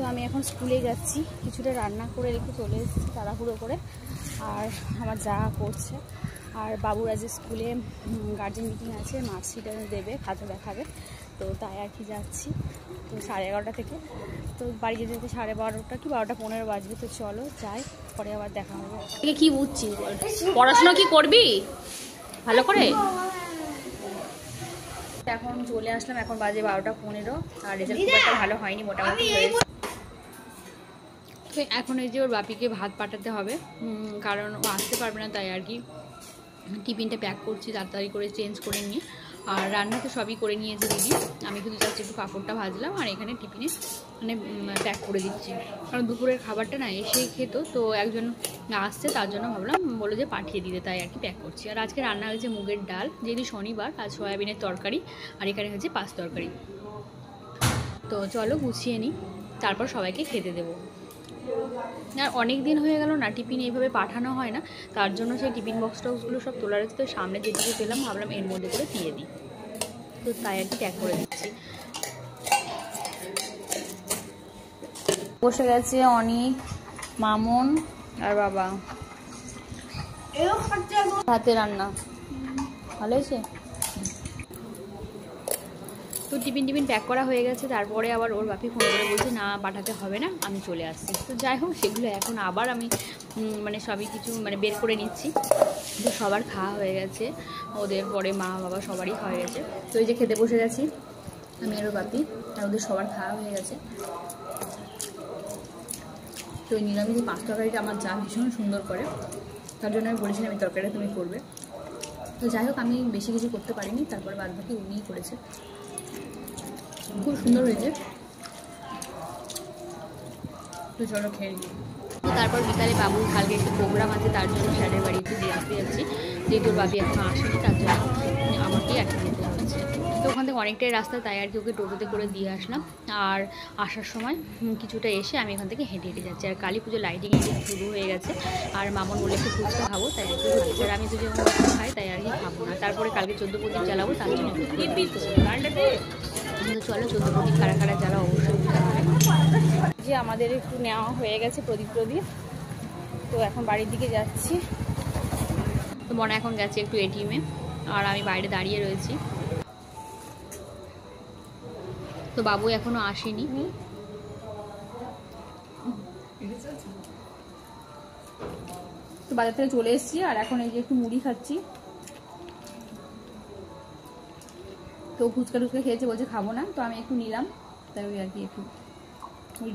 তো আমি এখন স্কুলে যাচ্ছি, কিছুটা রান্না করে রেখে চলে এসেছি তাড়াহুড়ো করে। আর আমার যা করছে, আর বাবুর আজ স্কুলে গার্জেন মিটিং আছে, মার্কশিট দেবে, খাতা দেখাবে, তো তাই আর কি যাচ্ছি। তো 11:30 থেকে, তো বাড়ি যেতে যেতে 12:30 কি 12:15 বাজবে। তো চলো যাই, পরে আবার দেখা হবে। কি বুঝছিস বল, পড়াশোনা কি করবি ভালো করে? এখন চলে আসলাম, এখন বাজে 12:15, আর রেজাল্ট খুব একটা ভালো হয়নি, মোটামুটি হয়েছে। তো এখন এই যে ওর বাপিকে ভাত পাঠাতে হবে, কারণ ও আসতে পারবে না, তাই আর কি টিফিনটা প্যাক করছি তাড়াতাড়ি করে চেঞ্জ করে নিয়ে। আর রান্না তো সবই করে নিয়েছে দিদি, আমি শুধু জাস্ট একটু পাঁপড়টা ভাজলাম আর এখানে টিফিনে মানে প্যাক করে দিচ্ছি। কারণ দুপুরের খাবারটা না এসেই খেত, তো একজন আসছে তার জন্য ভাবলাম, বলে যে পাঠিয়ে দিতে, তাই আর কি প্যাক করছি। আর আজকে রান্না হয়েছে মুগের ডাল, যেহেতু শনিবার, আর সয়াবিনের তরকারি, আর এখানে হয়েছে পাঁচ তরকারি। তো চলো গুছিয়ে নিই, তারপর সবাইকে খেতে দেবো। আর অনেক দিন হয়ে গেল না টিফিন এইভাবে পাঠানো হয় না, তার জন্য সেই টিফিন বক্স টক্সগুলো সব তোলা রয়েছে। তো সামনে যেদিকে পেলাম ভাবলাম এর মধ্যে করে দিয়ে দিই, তো তাই আর কি প্যাক করে দিচ্ছি। বসে গেছে অনেক, মামুন আর বাবা, হাতে রান্না ভালো হয়েছে। তো টিফিন প্যাক করা হয়ে গেছে, তারপরে আবার ওর বাপি ফোন করে বলছে না পাঠাতে হবে না, আমি চলে আসছি। তো যাই হোক, সেগুলো এখন আবার আমি মানে সবই কিছু মানে বের করে নিচ্ছি। তো সবার খাওয়া হয়ে গেছে, ওদের পরে মা বাবা সবারই খাওয়া হয়ে গেছে। তো এই যে খেতে বসে গেছি আমি আর ওর বাপি, আর ওদের সবার খাওয়া হয়ে গেছে। তো এই নিরামিষ পাঁচ তরকারিটা আমার যা ভীষণ সুন্দর করে, তার জন্য আমি বলেছিলাম এই তরকারিটা তুমি করবে। তো যাই হোক, আমি বেশি কিছু করতে পারিনি, তারপর বাদ বাকি উনিই করেছে, খুব সুন্দর হয়েছে। তো চলো খেয়ে নিই। তো তারপর বিকালে বাবুর কালকে একটু প্রোগ্রাম আছে, তার জন্য স্যারের বাড়িতে দিয়ে আসতে যাচ্ছি, যেহেতু ওর বাবি এখনো আসেনি, তার জন্য আমাকেই একটা যেতে হচ্ছে। তো ওখান থেকে অনেকটাই রাস্তা, তাই আর কি ওকে টোটোতে করে দিয়ে আসলাম। আর আসার সময় কিছুটা এসে আমি এখান থেকে হেঁটে হেঁটে যাচ্ছি। আর কালী পুজো লাইটিং শুরু হয়ে গেছে, আর মামন বলে একটু ফুচকা খাবো, তাই আর কি খাচ্ছি। আর আমি তো যেমন খাই, তাই আর কি খাবো না। তারপরে কালকে 14 প্রদীপ জ্বালাবো, তার জন্য চলো 14 প্রদীপ কারা কারা জ্বালা অবশ্যই হবে। যে আমাদের একটু নেওয়া হয়ে গেছে প্রদীপ, তো এখন বাড়ির দিকে যাচ্ছি। তো মনে এখন গেছে একটু এটিএমে, আর আমি বাইরে দাঁড়িয়ে রয়েছি। তো বাবু এখনো আসেনি। তো বাজার থেকে চলে এসেছি, আর এখন এই যে একটু মুড়ি খাচ্ছি। তো ফুচকা টুচকা খেয়েছে, বলছে খাবো না, তো আমি একটু নিলাম, তাই ওই আর কি একটু মুড়ি